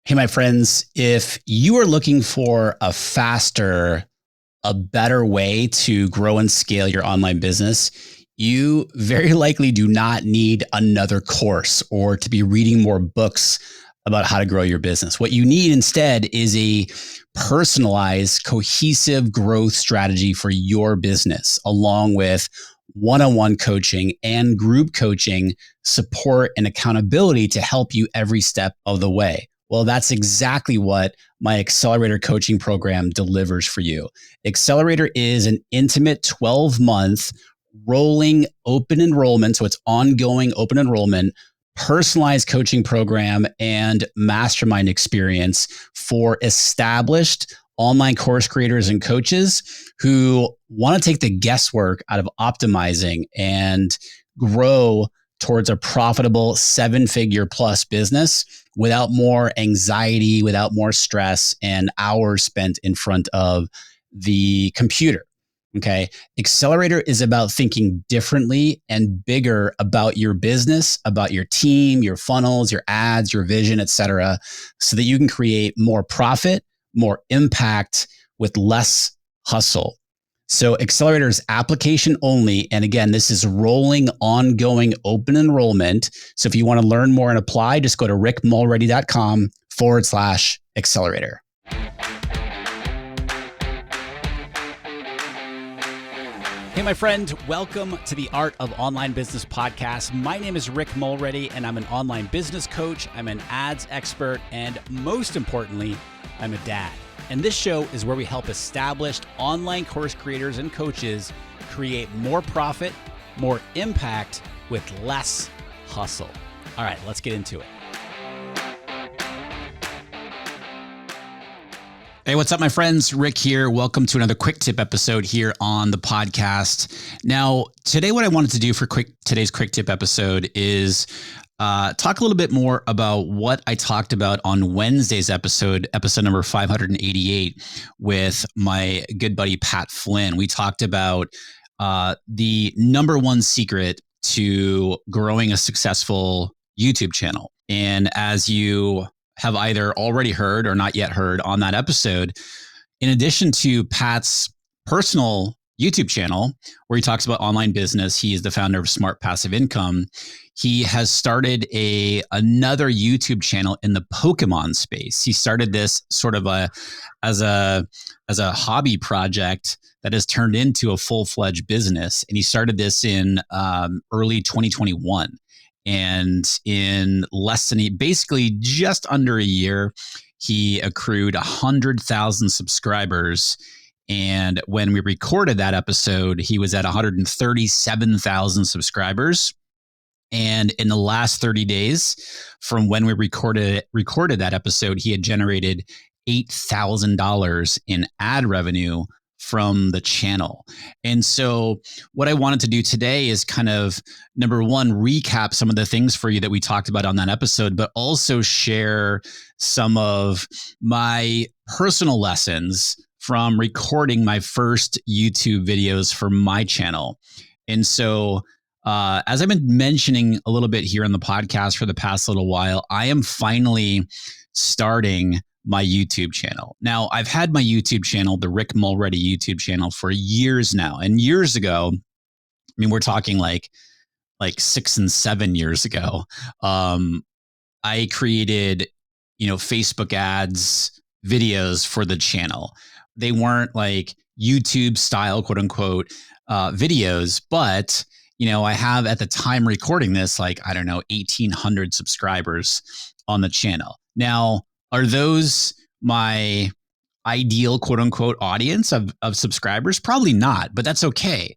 Hey, my friends, if you are looking for a better way to grow and scale your online business, you very likely do not need another course or to be reading more books about how to grow your business. What you need instead is a personalized, cohesive growth strategy for your business, along with one-on-one coaching and group coaching, support and accountability to help you every step of the way. Well, that's exactly what my Accelerator coaching program delivers for you. Accelerator is an intimate 12-month rolling open enrollment. So it's ongoing open enrollment, personalized coaching program, and mastermind experience for established online course creators and coaches who want to take the guesswork out of optimizing and grow towards a profitable 7-figure plus business without more anxiety, without more stress, and hours spent in front of the computer. Okay. Accelerator is about thinking differently and bigger about your business, about your team, your funnels, your ads, your vision, etc., so that you can create more profit, more impact with less hustle. So Accelerator is application only. And again, this is rolling, ongoing, open enrollment. So if you want to learn more and apply, just go to rickmulready.com/accelerator. Hey, my friend, welcome to the Art of Online Business podcast. My name is Rick Mulready, and I'm an online business coach. I'm an ads expert, and most importantly, I'm a dad. And this show is where we help established online course creators and coaches create more profit, more impact with less hustle. All right, let's get into it. Hey, what's up, my friends? Rick here. Welcome to another quick tip episode here on the podcast. Now, today, what I wanted to do for today's quick tip episode is talk a little bit more about what I talked about on Wednesday's episode number 588 with my good buddy, Pat Flynn. We talked about the number one secret to growing a successful YouTube channel. And as you have either already heard or not yet heard on that episode, in addition to Pat's personal YouTube channel, where he talks about online business, he is the founder of Smart Passive Income. He has started another YouTube channel in the Pokemon space. He started this sort of as a hobby project that has turned into a full-fledged business. And he started this in early 2021. And in basically just under a year, he accrued 100,000 subscribers. And when we recorded that episode, he was at 137,000 subscribers. And in the last 30 days from when we recorded that episode, he had generated $8,000 in ad revenue from the channel. And so what I wanted to do today is kind of, number one, recap some of the things for you that we talked about on that episode, but also share some of my personal lessons from recording my first YouTube videos for my channel. And so as I've been mentioning a little bit here on the podcast for the past little while, I am finally starting my YouTube channel. Now, I've had my YouTube channel, the Rick Mulready YouTube channel, for years now. And years ago, I mean, we're talking like 6 and 7 years ago, I created, Facebook ads videos for the channel. They weren't like YouTube style, quote unquote, videos, but I have at the time recording this, 1,800 subscribers on the channel. Now, are those my ideal, quote unquote, audience of subscribers? Probably not, but that's okay.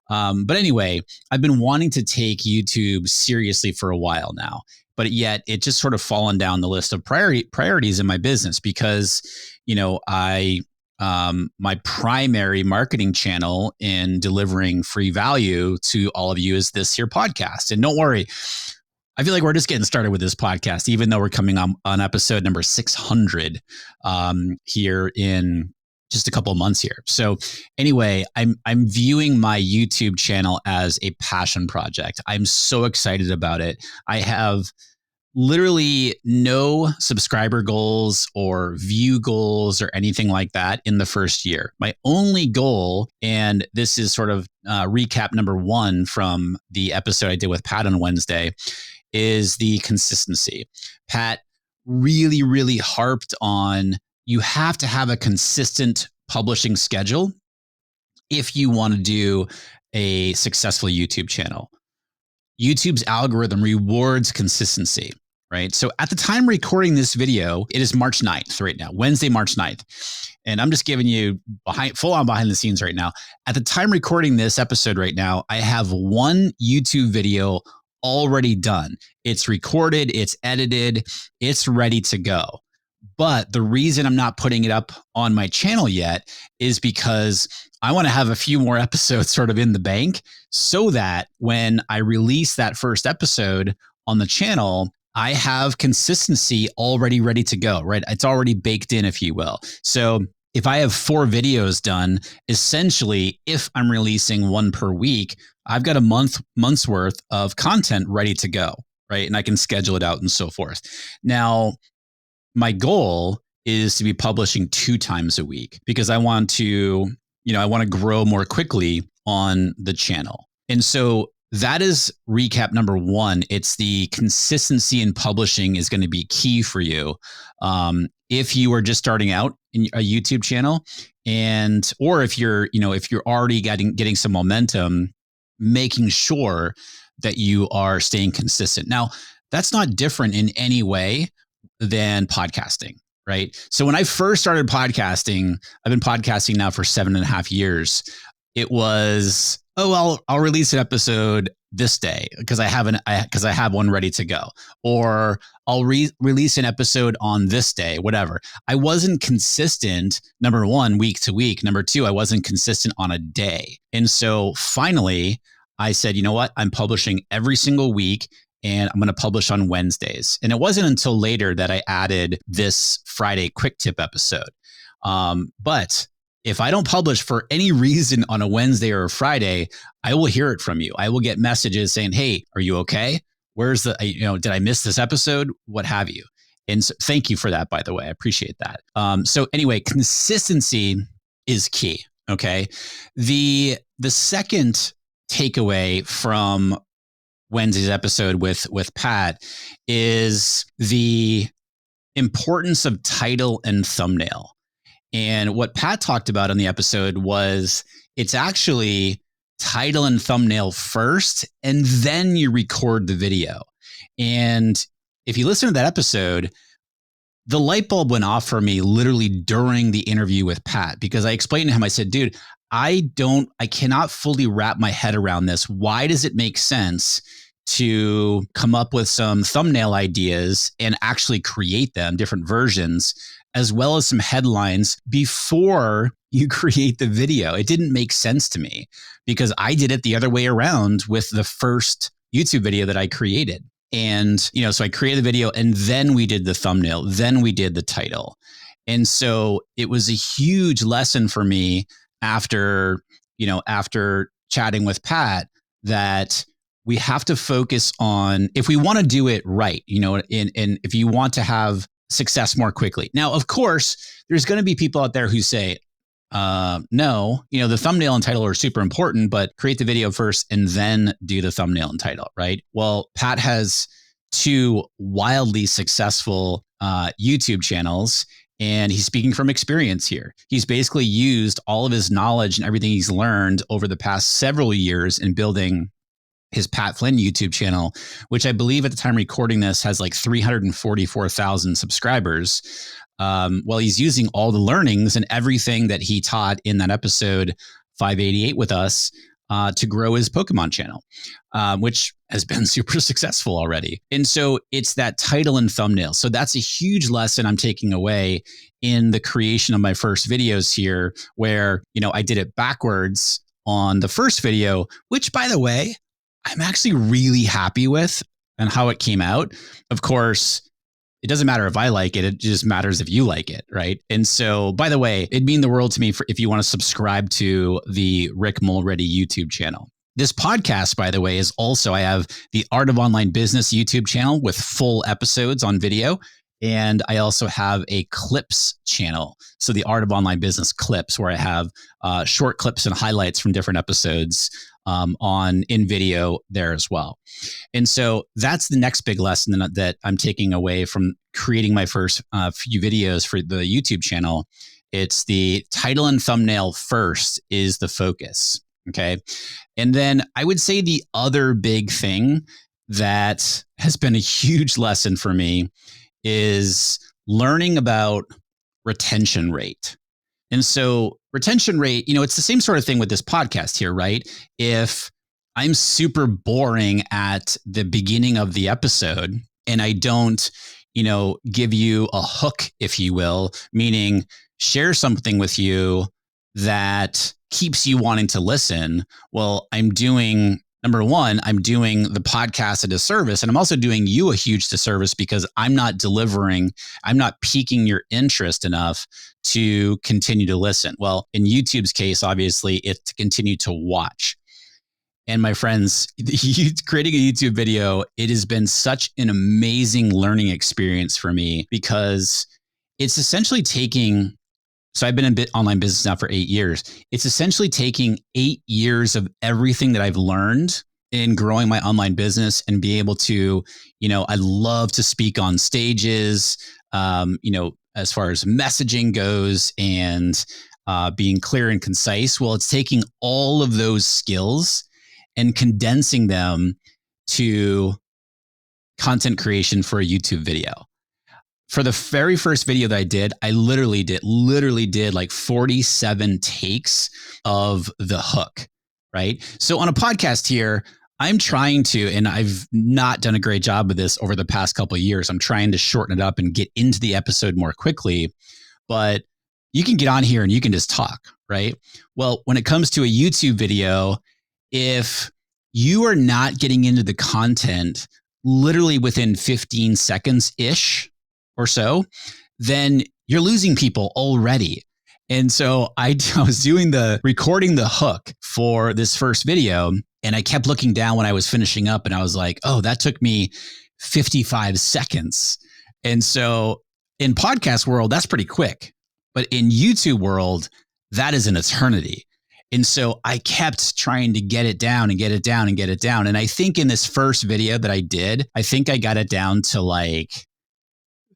But anyway, I've been wanting to take YouTube seriously for a while now, but yet it just sort of fallen down the list of priorities in my business because, my primary marketing channel in delivering free value to all of you is this here podcast. And don't worry, I feel like we're just getting started with this podcast, even though we're coming on episode number 600 here in just a couple of months here. So anyway, I'm viewing my YouTube channel as a passion project. I'm so excited about it. I have literally no subscriber goals or view goals or anything like that in the first year. My only goal, and this is sort of recap number one from the episode I did with Pat on Wednesday, is the consistency. Pat really, really harped on you have to have a consistent publishing schedule if you want to do a successful YouTube channel. YouTube's algorithm rewards consistency, right? So at the time recording this video, it is March 9th right now, Wednesday, March 9th. And I'm just giving you full on behind the scenes right now. At the time recording this episode right now, I have one YouTube video already done. It's recorded, it's edited, it's ready to go. But the reason I'm not putting it up on my channel yet is because I want to have a few more episodes sort of in the bank so that when I release that first episode on the channel, I have consistency already ready to go, right? It's already baked in, if you will. So if I have 4 videos done, essentially, if I'm releasing one per week, I've got a month's worth of content ready to go, right? And I can schedule it out and so forth. Now, my goal is to be publishing 2 times a week because I want to, I want to grow more quickly on the channel. And so that is recap number one. It's the consistency in publishing is going to be key for you. If you are just starting out in a YouTube channel or if you're already getting some momentum, making sure that you are staying consistent. Now, that's not different in any way than podcasting, right? So when I first started podcasting, I've been podcasting now for 7.5 years. It was, I'll release an episode this day because I have one ready to go, or I'll release an episode on this day, whatever. I wasn't consistent, number one, week to week. Number two, I wasn't consistent on a day. And so finally I said, you know what? I'm publishing every single week and I'm going to publish on Wednesdays. And it wasn't until later that I added this Friday quick tip episode. But if I don't publish for any reason on a Wednesday or a Friday, I will hear it from you. I will get messages saying, hey, are you okay? Where's did I miss this episode? What have you? And so, thank you for that, by the way. I appreciate that. So anyway, consistency is key. Okay. The second takeaway from Wednesday's episode with Pat is the importance of title and thumbnail. And what Pat talked about on the episode was it's actually title and thumbnail first, and then you record the video. And if you listen to that episode, the light bulb went off for me literally during the interview with Pat, because I explained to him, I said, dude, I cannot fully wrap my head around this. Why does it make sense to come up with some thumbnail ideas and actually create them, different versions, as well as some headlines before you create the video? It didn't make sense to me because I did it the other way around with the first YouTube video that I created. And, so I created the video and then we did the thumbnail, then we did the title. And so it was a huge lesson for me after chatting with Pat that we have to focus on, if we want to do it right, and if you want to have success more quickly. Now, of course, there's going to be people out there who say, no, the thumbnail and title are super important, but create the video first and then do the thumbnail and title, right? Well, Pat has 2 wildly successful YouTube channels, and he's speaking from experience here. He's basically used all of his knowledge and everything he's learned over the past several years in building his Pat Flynn YouTube channel, which I believe at the time recording this has like 344,000 subscribers. Well, he's using all the learnings and everything that he taught in that episode 588 with us to grow his Pokemon channel, which has been super successful already. And so it's that title and thumbnail. So that's a huge lesson I'm taking away in the creation of my first videos here, where, I did it backwards on the first video, which, by the way, I'm actually really happy with and how it came out. Of course, it doesn't matter if I like it. It just matters if you like it, right? And so, by the way, it'd mean the world to me if you want to subscribe to the Rick Mulready YouTube channel. this podcast, by the way, is also, I have the Art of Online Business YouTube channel with full episodes on video. And I also have a clips channel. So the Art of Online Business clips, where I have short clips and highlights from different episodes on in video there as well. And so that's the next big lesson that I'm taking away from creating my first few videos for the YouTube channel. It's the title and thumbnail first is the focus. Okay. And then I would say the other big thing that has been a huge lesson for me is learning about retention rate. And so retention rate, it's the same sort of thing with this podcast here, right? If I'm super boring at the beginning of the episode and I don't, give you a hook, if you will, meaning share something with you that keeps you wanting to listen. Well, number one, I'm doing the podcast a disservice, and I'm also doing you a huge disservice because I'm not piquing your interest enough to continue to listen. Well, in YouTube's case, obviously, it's to continue to watch. And my friends, creating a YouTube video, it has been such an amazing learning experience for me because it's essentially so I've been in online business now for 8 years. It's essentially taking 8 years of everything that I've learned in growing my online business and be able to, I love to speak on stages, as far as messaging goes and being clear and concise. Well, it's taking all of those skills and condensing them to content creation for a YouTube video. For the very first video that I did, I literally did like 47 takes of the hook, right? So on a podcast here, I'm trying to, and I've not done a great job of this over the past couple of years. I'm trying to shorten it up and get into the episode more quickly, but you can get on here and you can just talk, right? Well, when it comes to a YouTube video, if you are not getting into the content literally within 15 seconds-ish, or so, then you're losing people already. And so I was recording the hook for this first video, and I kept looking down when I was finishing up, and I was like, oh, that took me 55 seconds. And so in podcast world, that's pretty quick. But in YouTube world, that is an eternity. And so I kept trying to get it down and get it down and get it down. And I think in this first video that I did, I think I got it down to like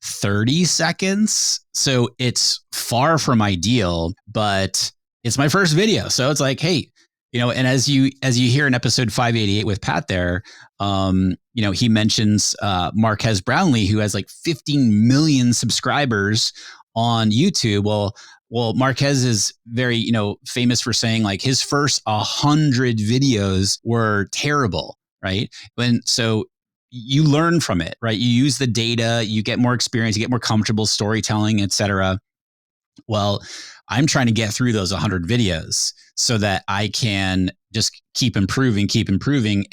30 seconds. So it's far from ideal, but it's my first video. So it's like, hey, and as you hear in episode 588 with Pat there, he mentions Marquez Brownlee, who has like 15 million subscribers on YouTube. Well, Marquez is very, famous for saying like his first 100 videos were terrible, right? So you learn from it, right? You use the data, you get more experience, you get more comfortable storytelling, etc. Well, I'm trying to get through those 100 videos so that I can just keep improving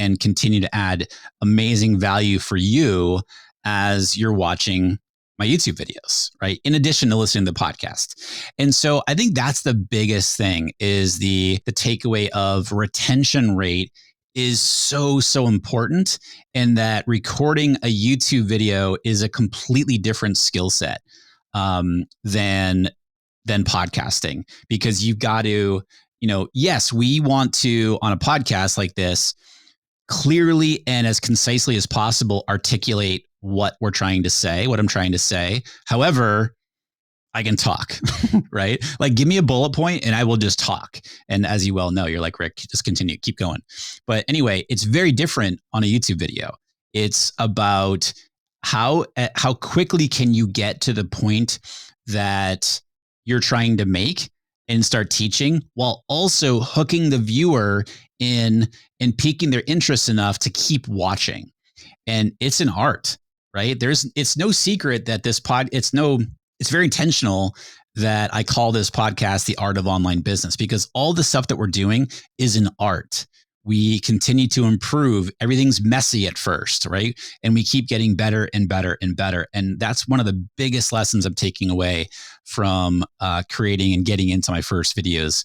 and continue to add amazing value for you as you're watching my YouTube videos, right? In addition to listening to the podcast. And so I think that's the biggest thing is the takeaway of retention rate is so important, and that recording a YouTube video is a completely different skill set than podcasting, because you've got to, yes, we want to, on a podcast like this, clearly and as concisely as possible articulate what I'm trying to say. However, I can talk, right? Like, give me a bullet point and I will just talk. And as you well know, you're like, Rick, just continue, keep going. But anyway, it's very different on a YouTube video. It's about how quickly can you get to the point that you're trying to make and start teaching, while also hooking the viewer in and piquing their interest enough to keep watching. And it's an art, right? It's no secret that it's very intentional that I call this podcast The Art of Online Business, because all the stuff that we're doing is an art. We continue to improve. Everything's messy at first, right? And we keep getting better and better and better. And that's one of the biggest lessons I'm taking away from creating and getting into my first videos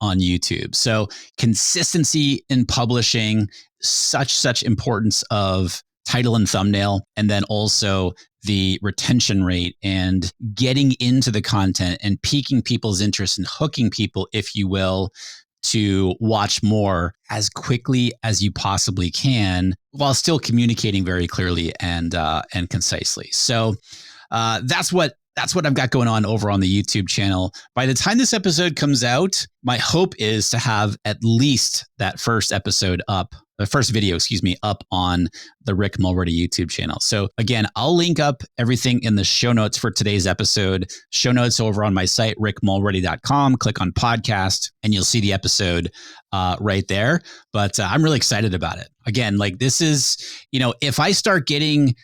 on YouTube. So consistency in publishing, such importance of title and thumbnail, and then also the retention rate and getting into the content and piquing people's interest and hooking people, if you will, to watch more as quickly as you possibly can while still communicating very clearly and concisely. So that's what I've got going on over on the YouTube channel. By the time this episode comes out, my hope is to have at least that first video, up on the Rick Mulready YouTube channel. So again, I'll link up everything in the show notes for today's episode. Show notes over on my site, rickmulready.com. Click on podcast and you'll see the episode right there. But I'm really excited about it. Again, like this is, if I start getting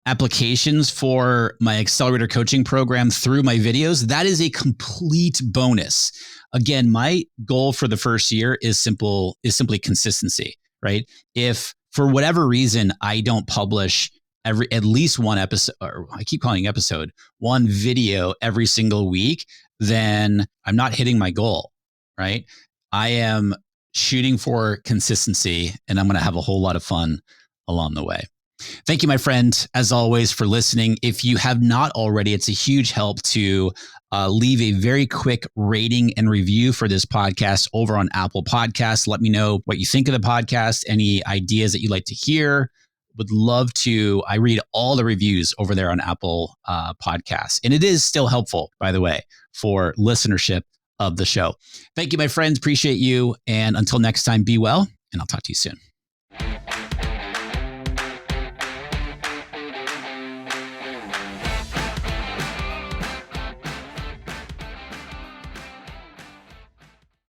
applications for my accelerator coaching program through my videos, that is a complete bonus. Again, my goal for the first year is simply consistency, right? If for whatever reason I don't publish at least one episode, or I keep calling episode, one video every single week, then I'm not hitting my goal, right? I am shooting for consistency and I'm going to have a whole lot of fun along the way. Thank you, my friend, as always, for listening. If you have not already, it's a huge help to leave a very quick rating and review for this podcast over on Apple Podcasts. Let me know what you think of the podcast, any ideas that you'd like to hear. Would love to. I read all the reviews over there on Apple Podcasts. And it is still helpful, by the way, for listenership of the show. Thank you, my friends. Appreciate you. And until next time, be well, and I'll talk to you soon.